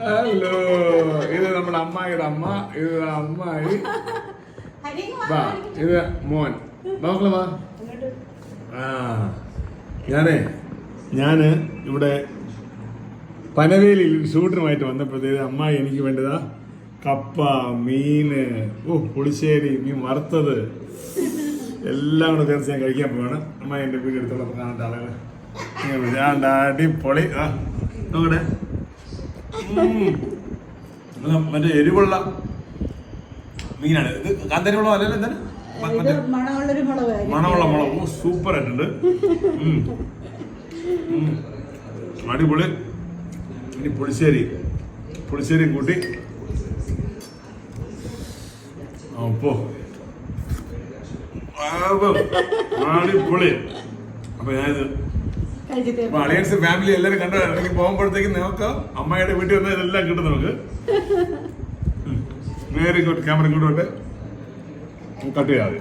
Hello, ഇത് നമ്മുടെ അമ്മായിയുടെ അമ്മ, ഇത് അമ്മായി, ഇത് മോൻ. നോക്കള വാ. ഞാന് ഇവിടെ പനവേലിയിൽ ഷൂട്ടിനുമായിട്ട് വന്നപ്പോഴത്തേക്ക് അമ്മായി എനിക്ക് വേണ്ടതാ കപ്പ, മീന്, പുളിശ്ശേരി, മീൻ വറുത്തത് എല്ലാം കൂടെ ചേർത്ത് ഞാൻ കഴിക്കാൻ പോവാണ്. അമ്മായി എന്റെ വീട് എടുത്തോളം കാണാത്ത ആളുകൾ അടിപൊളി. നോക്കട്ടെ, മറ്റേ എരിവുള്ള മീനാണ് ഇത്. കാന്താരിമുളക് അല്ലല്ലോ, എന്താണ് മണമുള്ള മുളക്. സൂപ്പർ ആയിട്ടുണ്ട്, അടിപൊളി. ഇനി പുളിശ്ശേരിയും കൂട്ടി അപ്പോ അടിപൊളി. അപ്പൊ ഞാനിത് അളിയൻസ് ഫാമിലി എല്ലാരും കണ്ടു. എനിക്ക് പോകുമ്പോഴത്തേക്ക് നോക്കാം, അമ്മായിയുടെ വീട്ടിൽ വന്നാൽ ഇതെല്ലാം കിട്ടും നമുക്ക്. നേരെ ഇങ്ങോട്ട് ക്യാമറ ഇങ്ങോട്ട് കട്ട് ചെയ്യാതെ